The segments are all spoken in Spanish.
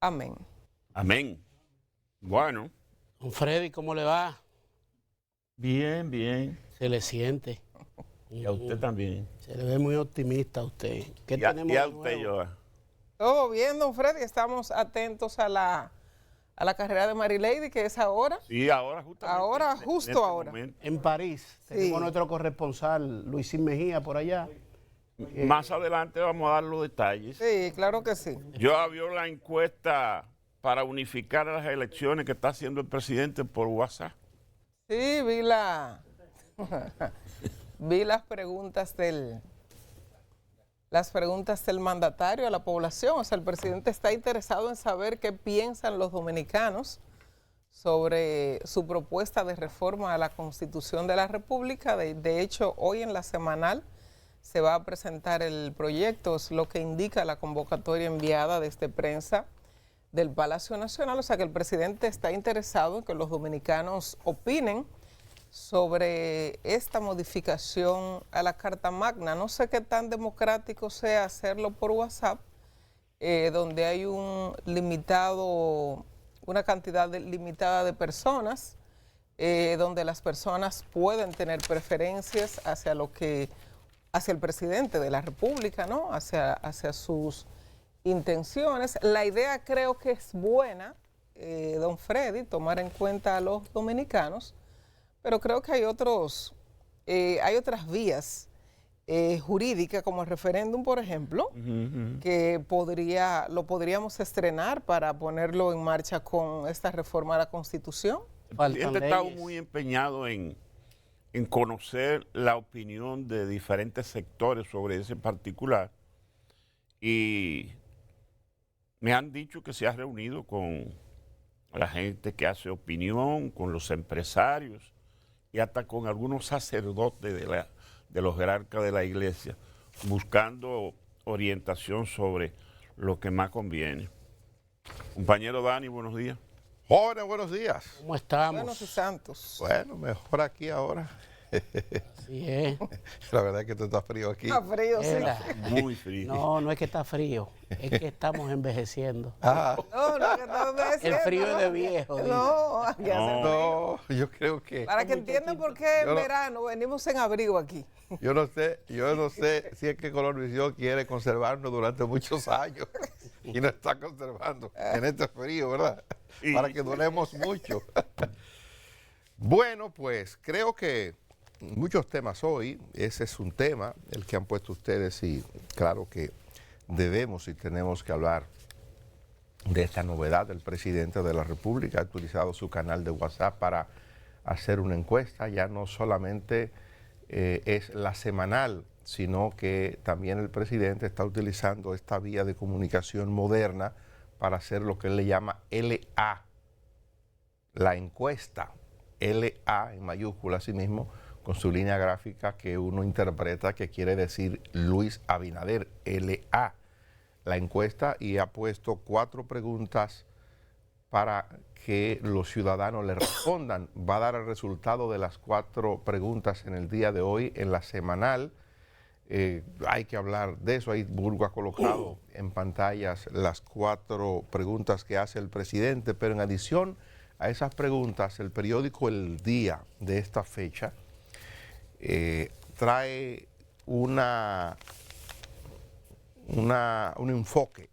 Amén. Amén. Bueno. Don Freddy, ¿cómo le va? Bien, bien. Se le siente. Y a usted también. Se le ve muy optimista a usted. ¿Qué Y a tenemos usted, de nuevo? Joa. Todo bien, don Freddy. Estamos atentos a la carrera de Marilady, que es ahora. Sí, ahora justamente. Ahora, en justo este ahora. momento. En París. Tenemos nuestro corresponsal, Luisín Mejía, por allá. Más adelante vamos a dar los detalles. Sí, claro que sí. Yo vio la encuesta para unificar las elecciones que está haciendo el presidente por WhatsApp. Sí, vi las preguntas del mandatario a la población. O sea, el presidente está interesado en saber qué piensan los dominicanos sobre su propuesta de reforma a la Constitución de la República. De hecho, hoy en la semanal se va a presentar el proyecto, es lo que indica la convocatoria enviada desde prensa del Palacio Nacional. O sea que el presidente está interesado en que los dominicanos opinen sobre esta modificación a la Carta Magna. No sé qué tan democrático sea hacerlo por WhatsApp, donde hay una cantidad limitada de personas, donde las personas pueden tener preferencias hacia el presidente de la República, ¿no? Hacia sus intenciones. La idea creo que es buena, don Freddy, tomar en cuenta a los dominicanos, pero creo que hay otras vías jurídicas, como el referéndum, por ejemplo, que lo podríamos estrenar para ponerlo en marcha con esta reforma a la Constitución. El presidente está muy empeñado en conocer la opinión de diferentes sectores sobre ese particular, y me han dicho que se ha reunido con la gente que hace opinión, con los empresarios y hasta con algunos sacerdotes de los jerarcas de la iglesia, buscando orientación sobre lo que más conviene. Compañero Dani, buenos días. Jóvenes, buenos días. ¿Cómo estamos? Buenos y santos. Bueno, mejor aquí ahora. Sí, es. La verdad es que esto está frío aquí. Está frío, sí. Muy frío. No es que está frío, es que estamos envejeciendo. Ah, No, que estamos El frío es de viejo. No, aquí hace frío. no, yo creo que... Para que entiendan por qué en Yo no- verano venimos en abrigo aquí. Yo no sé si es que Colorvisión quiere conservarnos durante muchos años y nos está conservando en este frío, ¿verdad? Sí. Para que duremos mucho. Bueno, pues creo que muchos temas hoy, ese es un tema, el que han puesto ustedes, y claro que debemos y tenemos que hablar de esta novedad del presidente de la República. Ha utilizado su canal de WhatsApp para hacer una encuesta. Ya no solamente es la semanal, sino que también el presidente está utilizando esta vía de comunicación moderna para hacer lo que él le llama LA, la encuesta, LA en mayúscula, así mismo, con su línea gráfica que uno interpreta que quiere decir Luis Abinader, LA, la encuesta, y ha puesto 4 preguntas para que los ciudadanos le respondan. Va a dar el resultado de las 4 preguntas en el día de hoy, en la semanal. Hay que hablar de eso. Ahí Burgo ha colocado en pantallas las 4 preguntas que hace el presidente, pero en adición a esas preguntas, el periódico El Día de esta fecha trae un enfoque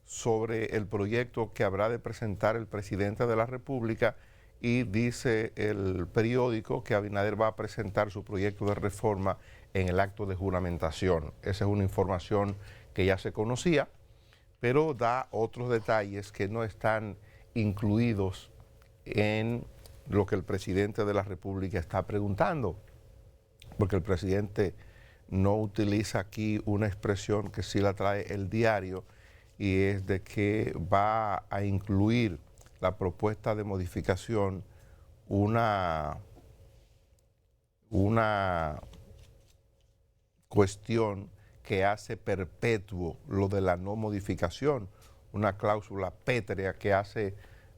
sobre el proyecto que habrá de presentar el presidente de la República, y dice el periódico que Abinader va a presentar su proyecto de reforma en el acto de juramentación. Esa es una información que ya se conocía, pero da otros detalles que no están incluidos en lo que el presidente de la República está preguntando, porque el presidente no utiliza aquí una expresión que sí la trae el diario, y es de que va a incluir la propuesta de modificación una cuestión que hace perpetuo lo de la no modificación, una cláusula pétrea que hace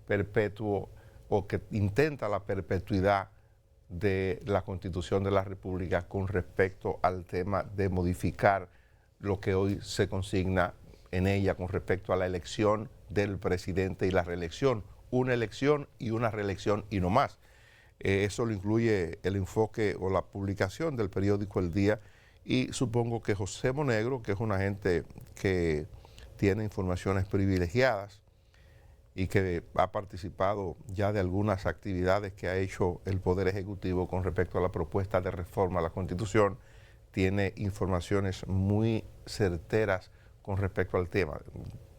perpetuo o que intenta la perpetuidad de la Constitución de la República con respecto al tema de modificar lo que hoy se consigna en ella con respecto a la elección del presidente y la reelección. Una elección y una reelección y no más. Eso lo incluye el enfoque o la publicación del periódico El Día, y supongo que José Monegro, que es una gente que tiene informaciones privilegiadas y que ha participado ya de algunas actividades que ha hecho el Poder Ejecutivo con respecto a la propuesta de reforma a la Constitución, tiene informaciones muy certeras con respecto al tema.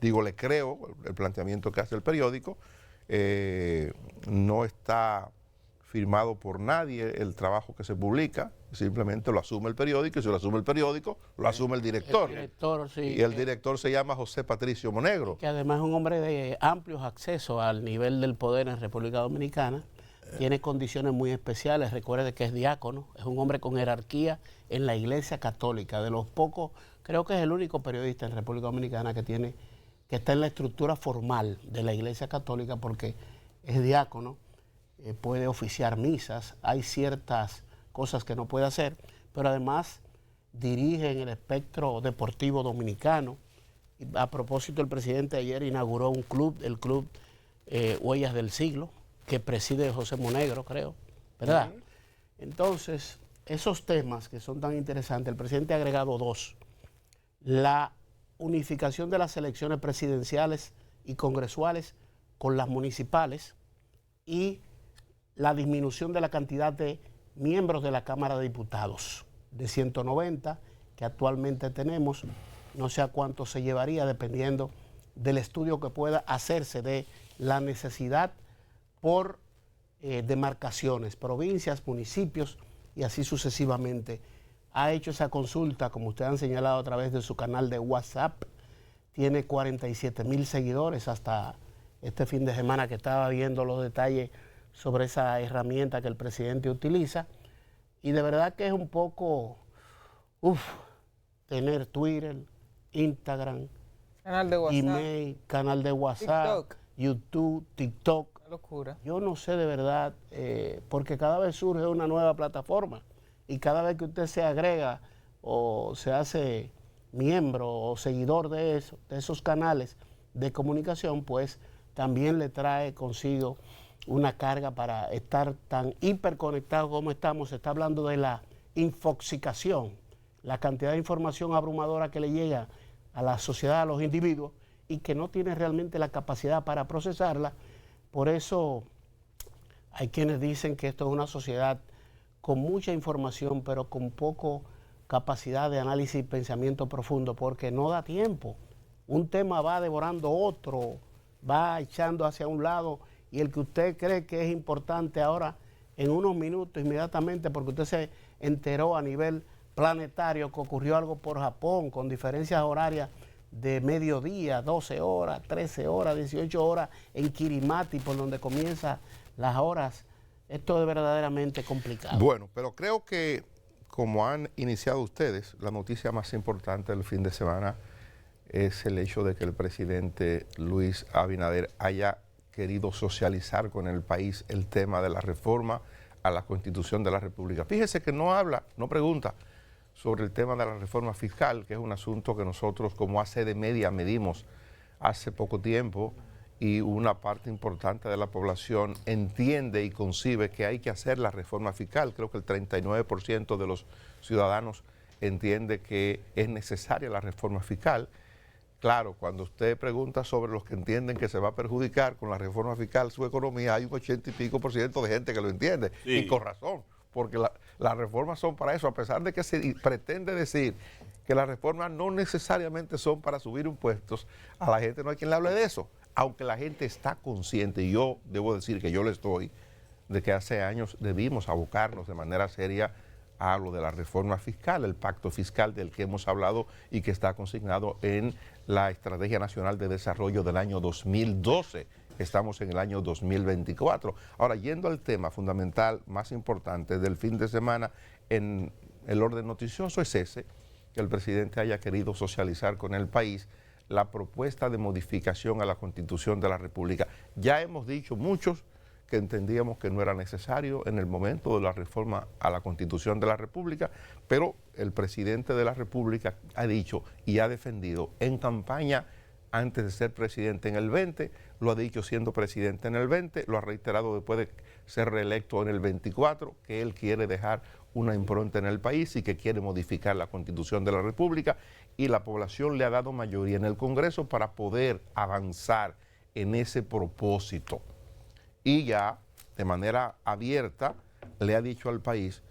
Digo, le creo el planteamiento que hace el periódico, no está firmado por nadie el trabajo que se publica, simplemente lo asume el periódico, y si lo asume el periódico, lo asume el director. Sí, y el director se llama José Patricio Monegro. Que además es un hombre de amplios accesos al nivel del poder en República Dominicana, tiene condiciones muy especiales, recuerde que es diácono, es un hombre con jerarquía en la Iglesia Católica, de los pocos, creo que es el único periodista en República Dominicana que está en la estructura formal de la Iglesia Católica, porque es diácono, puede oficiar misas, hay ciertas cosas que no puede hacer, pero además dirige en el espectro deportivo dominicano. Y a propósito, el presidente ayer inauguró un club, el club Huellas del Siglo, que preside José Monegro, creo, ¿verdad? Entonces, esos temas que son tan interesantes, el presidente ha agregado dos: la unificación de las elecciones presidenciales y congresuales con las municipales, y la disminución de la cantidad de miembros de la Cámara de Diputados, de 190 que actualmente tenemos, no sé a cuánto se llevaría dependiendo del estudio que pueda hacerse de la necesidad por demarcaciones, provincias, municipios y así sucesivamente. Ha hecho esa consulta, como ustedes han señalado, a través de su canal de WhatsApp, tiene 47,000 seguidores hasta este fin de semana que estaba viendo los detalles sobre esa herramienta que el presidente utiliza, y de verdad que es un poco, tener Twitter, Instagram, canal de WhatsApp, email, canal de WhatsApp, TikTok, YouTube, TikTok. Una locura. Yo no sé de verdad, porque cada vez surge una nueva plataforma, y cada vez que usted se agrega o se hace miembro o seguidor de esos canales de comunicación, pues también le trae consigo una carga para estar tan hiperconectados como estamos. Se está hablando de la infoxicación, la cantidad de información abrumadora que le llega a la sociedad, a los individuos, y que no tiene realmente la capacidad para procesarla. Por eso hay quienes dicen que esto es una sociedad con mucha información, pero con poco capacidad de análisis y pensamiento profundo, porque no da tiempo. Un tema va devorando otro, va echando hacia un lado, y el que usted cree que es importante ahora, en unos minutos, inmediatamente, porque usted se enteró a nivel planetario que ocurrió algo por Japón, con diferencias horarias de mediodía, 12 horas, 13 horas, 18 horas, en Kirimati, por donde comienzan las horas. Esto es verdaderamente complicado. Bueno, pero creo que, como han iniciado ustedes, la noticia más importante del fin de semana es el hecho de que el presidente Luis Abinader haya querido socializar con el país el tema de la reforma a la Constitución de la República. Fíjese que no habla, no pregunta sobre el tema de la reforma fiscal, que es un asunto que nosotros como ACD Media medimos hace poco tiempo, y una parte importante de la población entiende y concibe que hay que hacer la reforma fiscal. Creo que el 39% de los ciudadanos entiende que es necesaria la reforma fiscal. Claro, cuando usted pregunta sobre los que entienden que se va a perjudicar con la reforma fiscal su economía, hay un 80 y pico % de gente que lo entiende, sí. Y con razón, porque las reformas son para eso, a pesar de que se pretende decir que las reformas no necesariamente son para subir impuestos, a la gente no hay quien le hable de eso, aunque la gente está consciente, y yo debo decir que yo lo estoy, de que hace años debimos abocarnos de manera seria a lo de la reforma fiscal, el pacto fiscal del que hemos hablado y que está consignado en la Estrategia Nacional de Desarrollo del año 2012. Estamos en el año 2024. Ahora, yendo al tema fundamental más importante del fin de semana en el orden noticioso, es ese, que el presidente haya querido socializar con el país la propuesta de modificación a la Constitución de la República. Ya hemos dicho muchos que entendíamos que no era necesario en el momento de la reforma a la Constitución de la República, pero el presidente de la República ha dicho y ha defendido en campaña antes de ser presidente en el 20, lo ha dicho siendo presidente en el 20, lo ha reiterado después de ser reelecto en el 24, que él quiere dejar una impronta en el país y que quiere modificar la Constitución de la República, y la población le ha dado mayoría en el Congreso para poder avanzar en ese propósito. Y ya, de manera abierta, le ha dicho al país: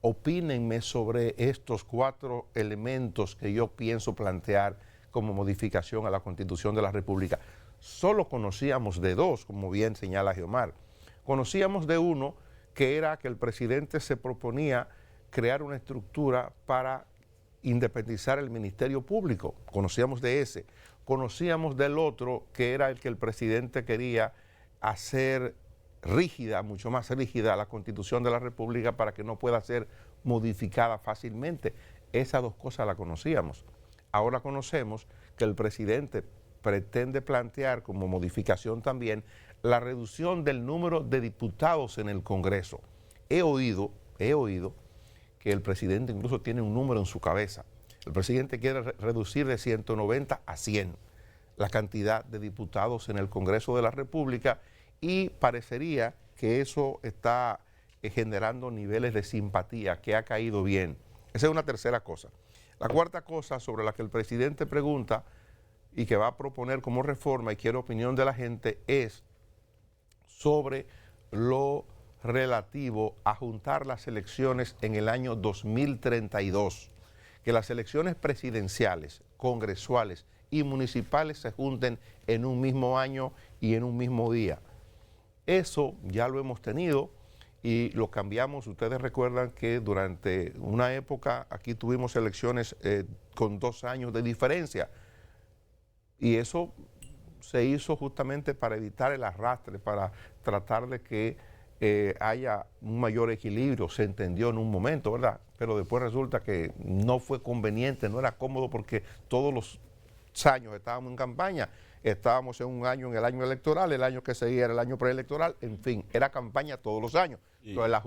opínenme sobre estos 4 elementos que yo pienso plantear como modificación a la Constitución de la República. Solo conocíamos de 2, como bien señala Geomar. Conocíamos de uno, que era que el presidente se proponía crear una estructura para independizar el Ministerio Público. Conocíamos de ese. Conocíamos del otro, que era el que el presidente quería hacer rígida, mucho más rígida, la Constitución de la República para que no pueda ser modificada fácilmente. Esas 2 cosas las conocíamos. Ahora conocemos que el presidente pretende plantear como modificación también la reducción del número de diputados en el Congreso. He oído que el presidente incluso tiene un número en su cabeza. El presidente quiere reducir de 190 a 100 la cantidad de diputados en el Congreso de la República, y parecería que eso está generando niveles de simpatía, que ha caído bien. Esa es una tercera cosa. La cuarta cosa sobre la que el presidente pregunta y que va a proponer como reforma, y quiere opinión de la gente, es sobre lo relativo a juntar las elecciones en el año 2032, que las elecciones presidenciales, congresuales y municipales se junten en un mismo año y en un mismo día. Eso ya lo hemos tenido y lo cambiamos. Ustedes recuerdan que durante una época aquí tuvimos elecciones con 2 años de diferencia, y eso se hizo justamente para evitar el arrastre, para tratar de que haya un mayor equilibrio. Se entendió en un momento, ¿verdad? Pero después resulta que no fue conveniente, no era cómodo, porque todos los años estábamos en campaña. Estábamos en un año, en el año electoral, el año que seguía era el año preelectoral, en fin, era campaña todos los años. Sí. Entonces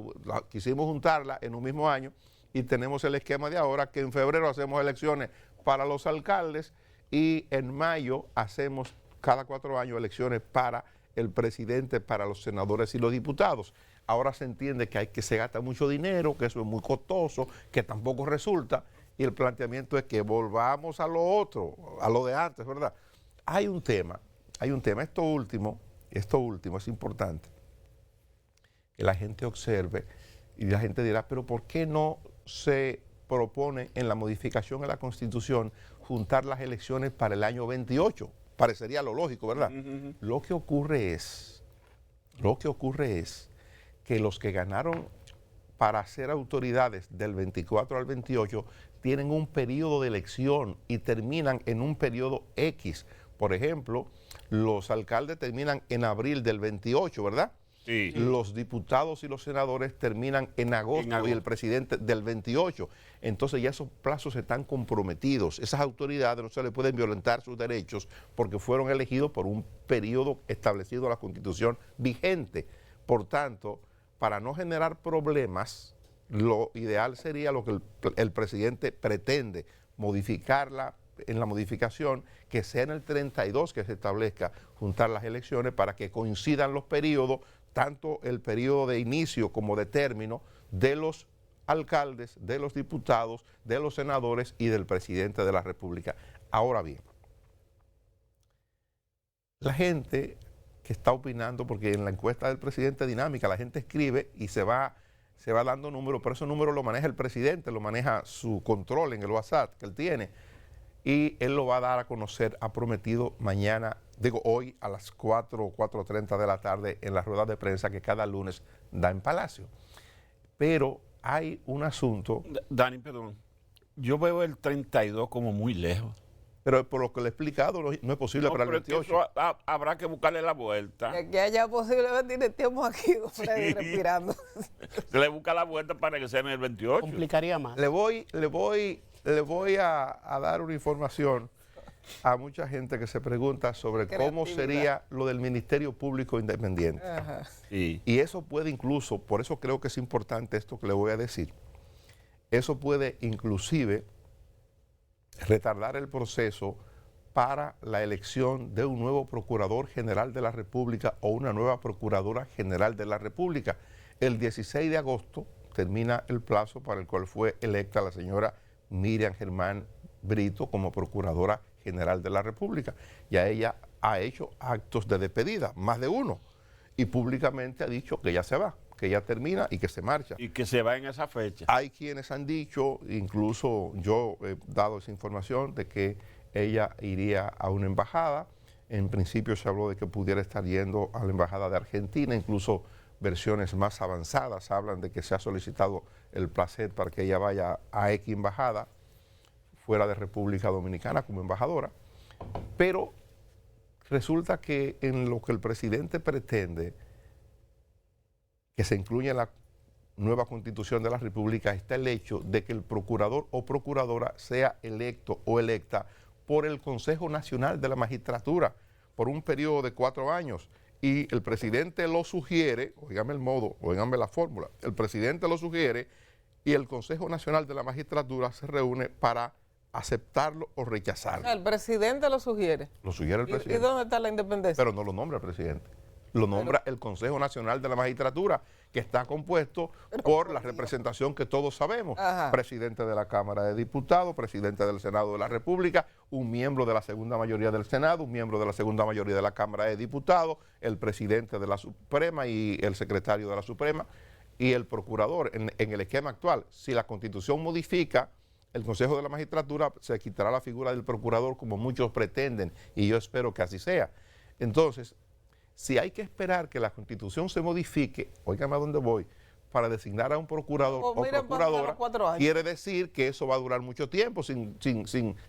quisimos juntarla en un mismo año, y tenemos el esquema de ahora, que en febrero hacemos elecciones para los alcaldes y en mayo hacemos cada 4 años elecciones para el presidente, para los senadores y los diputados. Ahora se entiende que se gasta mucho dinero, que eso es muy costoso, que tampoco resulta, y el planteamiento es que volvamos a lo otro, a lo de antes, ¿verdad? Hay un tema, esto último es importante, que la gente observe, y la gente dirá: pero ¿por qué no se propone en la modificación de la Constitución juntar las elecciones para el año 28? Parecería lo lógico, ¿verdad? Lo que ocurre es que los que ganaron para ser autoridades del 24 al 28 tienen un periodo de elección y terminan en un periodo X. Por ejemplo, los alcaldes terminan en abril del 28, ¿verdad? Sí. Los diputados y los senadores terminan en agosto y el presidente del 28. Entonces ya esos plazos están comprometidos. Esas autoridades no se les pueden violentar sus derechos porque fueron elegidos por un periodo establecido en la Constitución vigente. Por tanto, para no generar problemas, lo ideal sería lo que el presidente pretende, modificarla en la modificación, que sea en el 32 que se establezca juntar las elecciones para que coincidan los periodos, tanto el periodo de inicio como de término de los alcaldes, de los diputados, de los senadores y del presidente de la República. Ahora bien, la gente que está opinando, porque en la encuesta del presidente dinámica la gente escribe y se va dando números, pero esos números lo maneja el presidente, lo maneja su control en el WhatsApp que él tiene, y él lo va a dar a conocer, ha prometido hoy a las 4:30 de la tarde en la rueda de prensa que cada lunes da en Palacio. Pero hay un asunto... Dani, perdón, yo veo el 32 como muy lejos. Pero por lo que le he explicado, no es posible para el 28. Habrá que buscarle la vuelta. Que haya posiblemente estemos aquí respirando. Se le busca la vuelta para que sea en el 28. Complicaría más. Le voy a dar una información a mucha gente que se pregunta sobre cómo sería lo del Ministerio Público Independiente. Sí. Y eso puede incluso, por eso creo que es importante esto que le voy a decir, eso puede inclusive retardar el proceso para la elección de un nuevo Procurador General de la República o una nueva Procuradora General de la República. El 16 de agosto termina el plazo para el cual fue electa la señora Miriam Germán Brito como Procuradora General de la República. Ya ella ha hecho actos de despedida, más de uno, y públicamente ha dicho que ya se va, que ya termina y que se marcha. Y que se va en esa fecha. Hay quienes han dicho, incluso yo he dado esa información, de que ella iría a una embajada. En principio se habló de que pudiera estar yendo a la embajada de Argentina, incluso versiones más avanzadas hablan de que se ha solicitado el placer para que ella vaya a X embajada fuera de República Dominicana como embajadora, pero resulta que en lo que el presidente pretende que se incluya en la nueva Constitución de la República está el hecho de que el procurador o procuradora sea electo o electa por el Consejo Nacional de la Magistratura por un periodo de 4 años. Y el presidente lo sugiere, oígame el modo, oígame la fórmula, el presidente lo sugiere y el Consejo Nacional de la Magistratura se reúne para aceptarlo o rechazarlo. El presidente lo sugiere. Lo sugiere el presidente. ¿Y dónde está la independencia? Pero no lo nombra el presidente. Lo nombra el Consejo Nacional de la Magistratura, que está compuesto por la representación que todos sabemos. Ajá. Presidente de la Cámara de Diputados, presidente del Senado de la República, un miembro de la segunda mayoría del Senado, un miembro de la segunda mayoría de la Cámara de Diputados, el presidente de la Suprema y el secretario de la Suprema y el procurador. En el esquema actual, si la Constitución modifica, el Consejo de la Magistratura se quitará la figura del procurador como muchos pretenden y yo espero que así sea. Entonces, si hay que esperar que la Constitución se modifique, óigame a dónde voy, para designar a un procurador o procuradora, quiere decir que eso va a durar mucho tiempo sin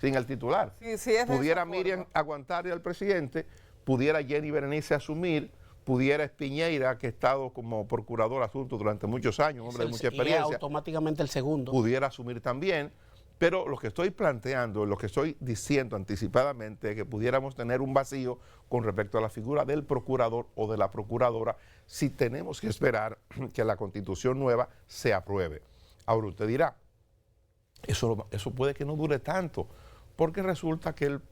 el titular. Sí, pudiera Miriam aguantarle al presidente, pudiera Jenny Berenice asumir, pudiera Espiñeira, que ha estado como procurador adjunto durante muchos años, un hombre de mucha experiencia. Y automáticamente el segundo. Pudiera asumir también. Pero lo que estoy planteando, lo que estoy diciendo anticipadamente es que pudiéramos tener un vacío con respecto a la figura del procurador o de la procuradora si tenemos que esperar que la Constitución nueva se apruebe. Ahora usted dirá, eso puede que no dure tanto, porque resulta que el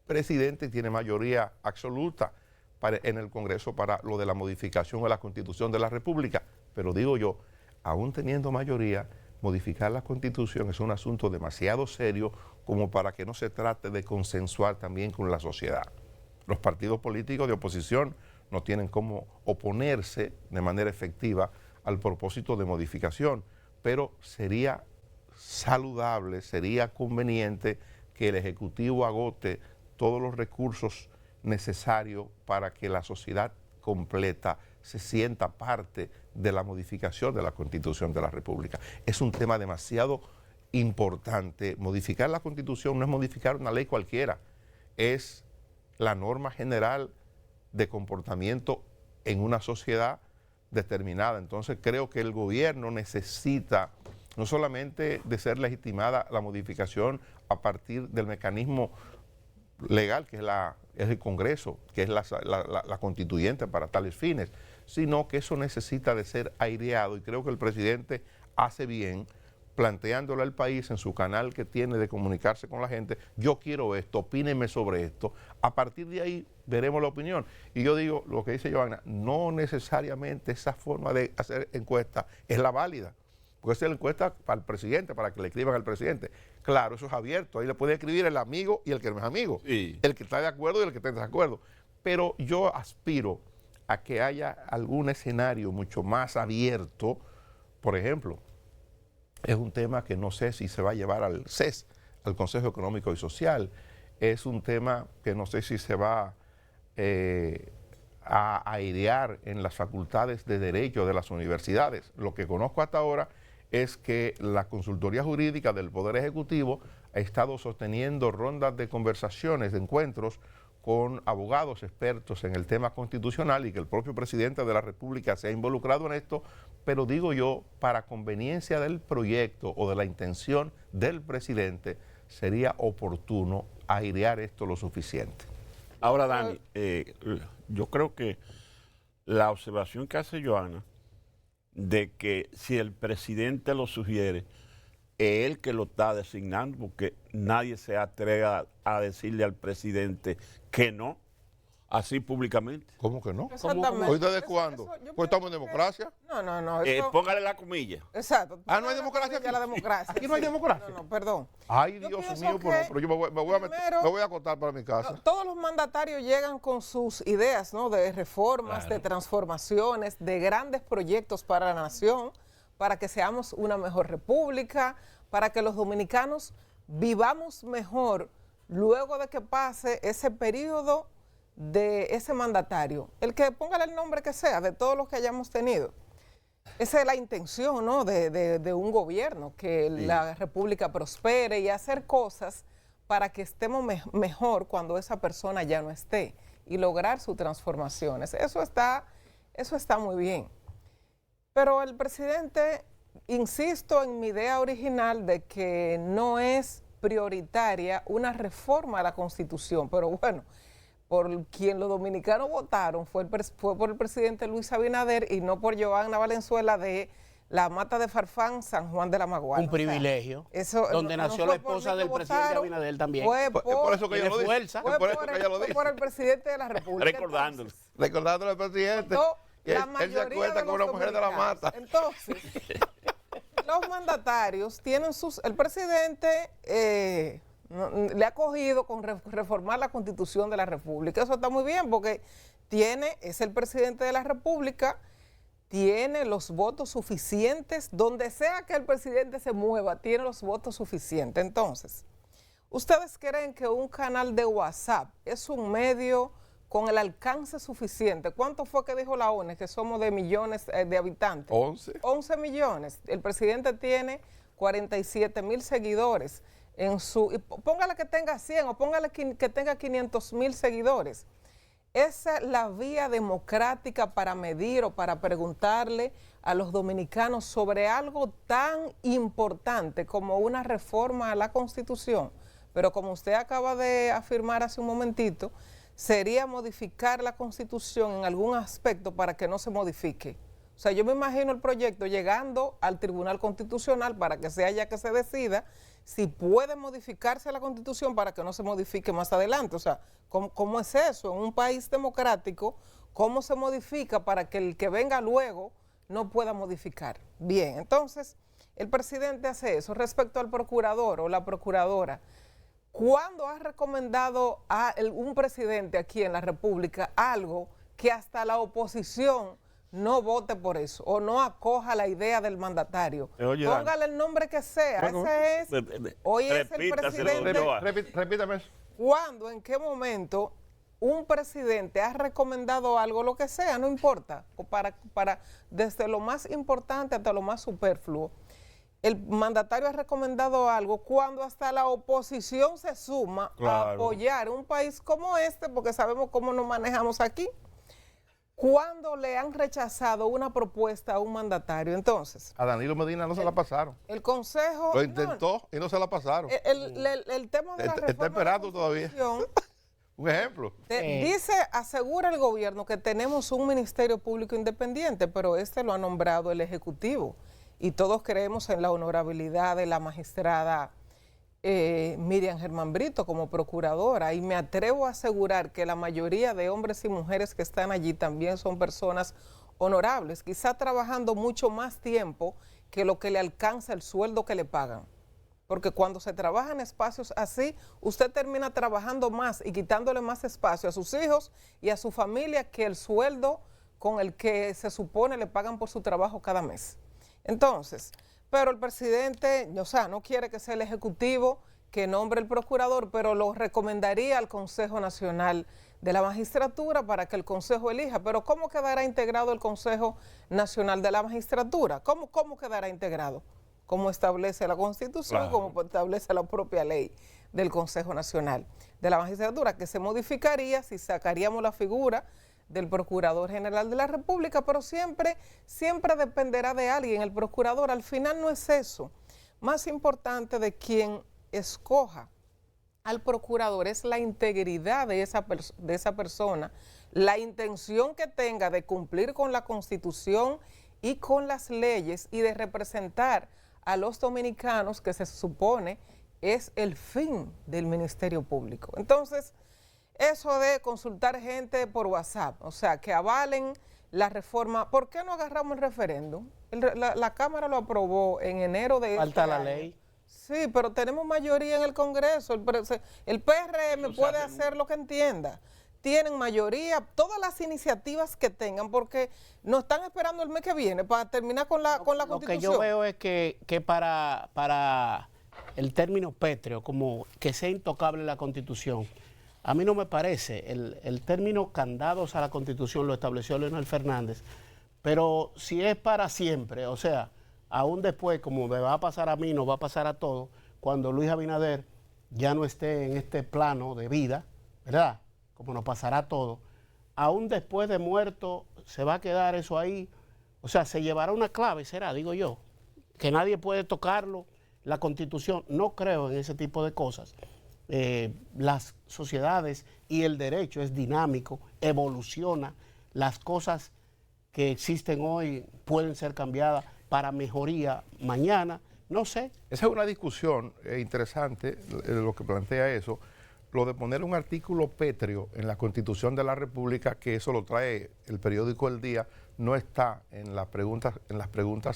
presidente tiene mayoría absoluta en el Congreso para lo de la modificación de la Constitución de la República. Pero digo yo, aún teniendo mayoría, modificar la Constitución es un asunto demasiado serio como para que no se trate de consensuar también con la sociedad. Los partidos políticos de oposición no tienen cómo oponerse de manera efectiva al propósito de modificación, pero sería saludable, sería conveniente que el Ejecutivo agote todos los recursos necesarios para que la sociedad completa se sienta parte de la modificación de la Constitución de la República. Es un tema demasiado importante. Modificar la Constitución no es modificar una ley cualquiera, es la norma general de comportamiento en una sociedad determinada. Entonces creo que el gobierno necesita no solamente de ser legitimada la modificación a partir del mecanismo legal que es el Congreso, que es la constituyente para tales fines, sino que eso necesita de ser aireado y creo que el presidente hace bien planteándole al país en su canal que tiene de comunicarse con la gente, yo quiero esto, opínenme sobre esto, a partir de ahí veremos la opinión. Y yo digo, lo que dice Johanna, no necesariamente esa forma de hacer encuesta es la válida, porque esa es la encuesta para el presidente, para que le escriban al presidente. Claro, eso es abierto, ahí le puede escribir el amigo y el que no es amigo, sí, el que está de acuerdo y el que está en desacuerdo. Pero yo aspiro a que haya algún escenario mucho más abierto. Por ejemplo, es un tema que no sé si se va a llevar al CES, al Consejo Económico y Social, es un tema que no sé si se va a airear en las facultades de Derecho de las universidades. Lo que conozco hasta ahora es que la consultoría jurídica del Poder Ejecutivo ha estado sosteniendo rondas de conversaciones, de encuentros con abogados expertos en el tema constitucional y que el propio presidente de la República se ha involucrado en esto, pero digo yo, para conveniencia del proyecto o de la intención del presidente, sería oportuno airear esto lo suficiente. Ahora, Dani, yo creo que la observación que hace Johanna de que si el presidente lo sugiere, es él que lo está designando, porque nadie se atreve a decirle al presidente que no, así públicamente. ¿Cómo que no? Exactamente. ¿Hoy desde cuándo? Pues estamos en democracia. No. Póngale la comilla. Exacto. ¿No hay democracia aquí? La democracia. Aquí no hay democracia. No, perdón. Ay, Yo Dios pienso mío, que pero yo me voy a acostar para mi casa. Todos los mandatarios llegan con sus ideas, ¿no? De reformas, Claro. de transformaciones, de grandes proyectos para la nación, para que seamos una mejor república, para que los dominicanos vivamos mejor luego de que pase ese periodo de ese mandatario. El que póngale el nombre que sea, de todos los que hayamos tenido. Esa es la intención, ¿no? de un gobierno, que la república prospere y hacer cosas para que estemos mejor cuando esa persona ya no esté y lograr sus transformaciones. Eso está muy bien. Pero el presidente, insisto en mi idea original de que no es prioritaria una reforma a la Constitución, pero bueno, por quien los dominicanos votaron fue por el presidente Luis Abinader y no por Joanna Valenzuela de la Mata de Farfán, San Juan de la Maguana. Un privilegio. Eso, donde nació la esposa del presidente Abinader también. Fue por eso que ella lo dice. fuerza. Fue por eso que ella lo dice. por el presidente de la República. Recordándolo. Recordándole al presidente que él se acuesta con una mujer de la Mata. Entonces, los mandatarios tienen el presidente le ha cogido con reformar la Constitución de la República. Eso está muy bien porque es el presidente de la República, tiene los votos suficientes, donde sea que el presidente se mueva, tiene los votos suficientes. Entonces, ¿ustedes creen que un canal de WhatsApp es un medio con el alcance suficiente? ¿Cuánto fue que dijo la ONU que somos de millones de habitantes? 11 millones. El presidente tiene 47,000 seguidores. Póngale que tenga 100 o póngale que tenga 500,000 seguidores. Esa es la vía democrática para medir o para preguntarle a los dominicanos sobre algo tan importante como una reforma a la Constitución. Pero como usted acaba de afirmar hace un momentito, sería modificar la Constitución en algún aspecto para que no se modifique. O sea, yo me imagino el proyecto llegando al Tribunal Constitucional para que sea ya que se decida si puede modificarse la Constitución para que no se modifique más adelante. O sea, ¿cómo es eso? En un país democrático, ¿cómo se modifica para que el que venga luego no pueda modificar? Bien, entonces, el presidente hace eso. Respecto al procurador o la procuradora, ¿cuándo ha recomendado a un presidente aquí en la República algo que hasta la oposición no vote por eso o no acoja la idea del mandatario? Oye, póngale el nombre que sea. Ese es, hoy es el presidente. Repítame eso. ¿Cuándo, en qué momento un presidente ha recomendado algo, lo que sea, no importa, desde lo más importante hasta lo más superfluo? El mandatario ha recomendado algo cuando hasta la oposición se suma a apoyar un país como este, porque sabemos cómo nos manejamos aquí. ¿Cuándo le han rechazado una propuesta a un mandatario? Entonces, a Danilo Medina no se la pasaron. El Consejo... Lo intentó y no se la pasaron. El tema de la reforma está esperando todavía. Un ejemplo. Asegura el gobierno que tenemos un Ministerio Público Independiente, pero lo ha nombrado el Ejecutivo. Y todos creemos en la honorabilidad de la magistrada Miriam Germán Brito como procuradora, y me atrevo a asegurar que la mayoría de hombres y mujeres que están allí también son personas honorables, quizá trabajando mucho más tiempo que lo que le alcanza el sueldo que le pagan. Porque cuando se trabaja en espacios así, usted termina trabajando más y quitándole más espacio a sus hijos y a su familia que el sueldo con el que se supone le pagan por su trabajo cada mes. Entonces, pero el presidente, o sea, no quiere que sea el Ejecutivo que nombre el procurador, pero lo recomendaría al Consejo Nacional de la Magistratura para que el Consejo elija. Pero ¿cómo quedará integrado el Consejo Nacional de la Magistratura? ¿Cómo quedará integrado? Como establece la Constitución, como establece la propia ley del Consejo Nacional de la Magistratura, que se modificaría si sacaríamos la figura del Procurador General de la República, pero siempre dependerá de alguien. El procurador al final no es eso. Más importante de quien escoja al procurador es la integridad de esa persona, la intención que tenga de cumplir con la Constitución y con las leyes y de representar a los dominicanos, que se supone es el fin del Ministerio Público. Entonces, eso de consultar gente por WhatsApp, o sea, que avalen la reforma, ¿por qué no agarramos el referéndum? La Cámara lo aprobó en enero de Falta la ley. Sí, pero tenemos mayoría en el Congreso. El PRM puede hacer lo que entienda. Tienen mayoría, todas las iniciativas que tengan, porque nos están esperando el mes que viene para terminar con la Constitución. Lo que yo veo es que para el término pétreo, como que sea intocable la Constitución, a mí no me parece. El término candados a la Constitución lo estableció Leonel Fernández, pero si es para siempre, o sea, aún después, como me va a pasar a mí, nos va a pasar a todos, cuando Luis Abinader ya no esté en este plano de vida, ¿verdad?, como nos pasará a todos, aún después de muerto se va a quedar eso ahí, o sea, se llevará una clave, será, digo yo, que nadie puede tocarlo, la Constitución, no creo en ese tipo de cosas. Las sociedades y el derecho es dinámico, evoluciona, las cosas que existen hoy pueden ser cambiadas para mejoría mañana, no sé. Esa es una discusión interesante, lo que plantea eso, lo de poner un artículo pétreo en la Constitución de la República, que eso lo trae el periódico El Día, no está en las preguntas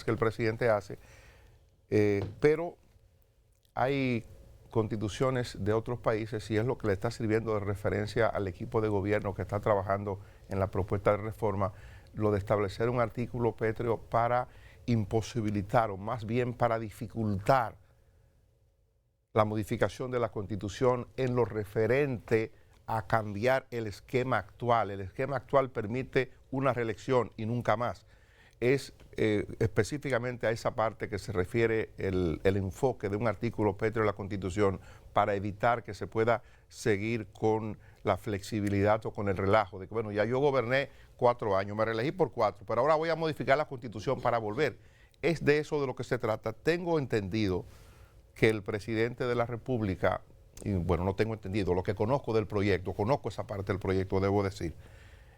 que el presidente hace, pero hay constituciones de otros países y es lo que le está sirviendo de referencia al equipo de gobierno que está trabajando en la propuesta de reforma, lo de establecer un artículo pétreo para imposibilitar o más bien para dificultar la modificación de la Constitución en lo referente a cambiar el esquema actual. El esquema actual permite una reelección y nunca más. Es específicamente a esa parte que se refiere el enfoque de un artículo pétreo de la Constitución para evitar que se pueda seguir con la flexibilidad o con el relajo de que, bueno, ya yo goberné 4 años, me reelegí por 4, pero ahora voy a modificar la Constitución para volver. Es de eso de lo que se trata. Tengo entendido que el presidente de la República, y bueno, no tengo entendido, lo que conozco del proyecto, conozco esa parte del proyecto, debo decir,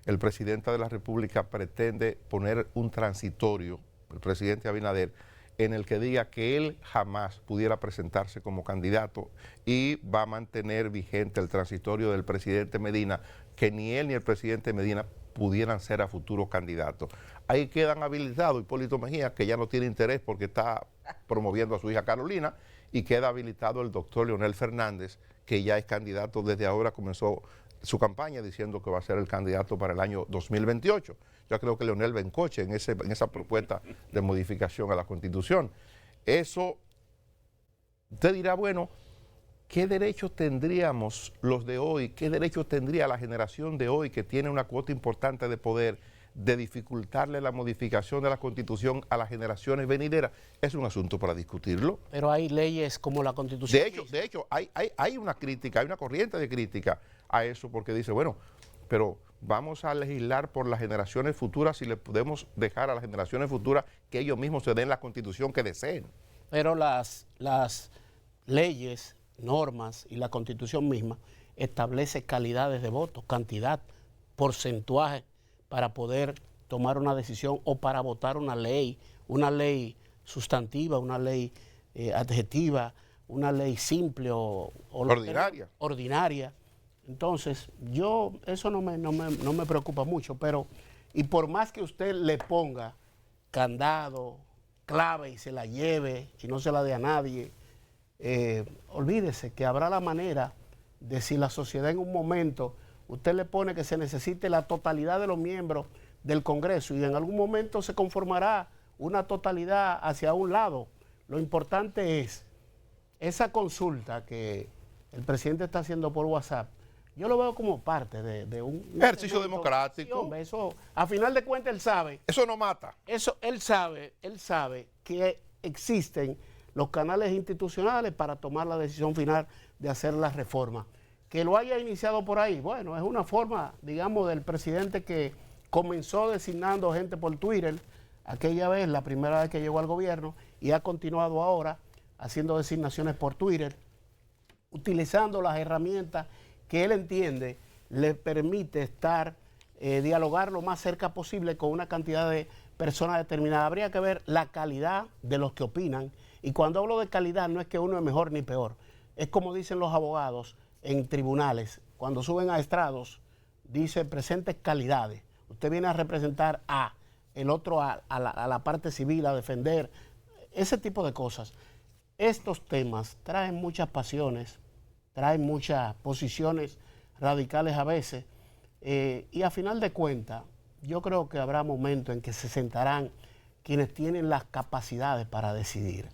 el presidente de la República pretende poner un transitorio, el presidente Abinader, en el que diga que él jamás pudiera presentarse como candidato y va a mantener vigente el transitorio del presidente Medina, que ni él ni el presidente Medina pudieran ser a futuros candidatos. Ahí quedan habilitados Hipólito Mejía, que ya no tiene interés porque está promoviendo a su hija Carolina, y queda habilitado el doctor Leonel Fernández, que ya es candidato desde ahora, comenzó su campaña diciendo que va a ser el candidato para el año 2028. Yo creo que Leonel va en coche en esa propuesta de modificación a la Constitución. Eso, usted dirá, bueno, ¿qué derechos tendríamos los de hoy? ¿Qué derechos tendría la generación de hoy que tiene una cuota importante de poder de dificultarle la modificación de la Constitución a las generaciones venideras? Es un asunto para discutirlo. Pero hay leyes como la Constitución. De hecho, hay una crítica, hay una corriente de crítica a eso, porque dice, bueno, pero vamos a legislar por las generaciones futuras y le podemos dejar a las generaciones futuras que ellos mismos se den la Constitución que deseen. Pero las leyes, normas y la Constitución misma establece calidades de voto, cantidad, porcentaje para poder tomar una decisión o para votar una ley sustantiva, una ley adjetiva, una ley simple o ordinaria. Entonces, eso no me preocupa mucho, pero, y por más que usted le ponga candado, clave y se la lleve y no se la dé a nadie, olvídese que habrá la manera de, si la sociedad en un momento, usted le pone que se necesite la totalidad de los miembros del Congreso y en algún momento se conformará una totalidad hacia un lado. Lo importante es esa consulta que el presidente está haciendo por WhatsApp. Yo lo veo como parte de un ejercicio democrático. Sí, hombre, eso, a final de cuentas, él sabe. Eso no mata. Eso, él sabe que existen los canales institucionales para tomar la decisión final de hacer la reforma. Que lo haya iniciado por ahí, bueno, es una forma, digamos, del presidente que comenzó designando gente por Twitter, aquella vez, la primera vez que llegó al gobierno, y ha continuado ahora haciendo designaciones por Twitter, utilizando las herramientas que él entiende le permite dialogar lo más cerca posible con una cantidad de personas determinadas. Habría que ver la calidad de los que opinan Y cuando hablo de calidad no es que uno es mejor ni peor. Es como dicen los abogados en tribunales. Cuando suben a estrados, dice presentes calidades. Usted viene a representar a, el otro a la parte civil, a defender, ese tipo de cosas. Estos temas traen muchas pasiones, traen muchas posiciones radicales a veces, y a final de cuentas, yo creo que habrá momentos en que se sentarán quienes tienen las capacidades para decidir.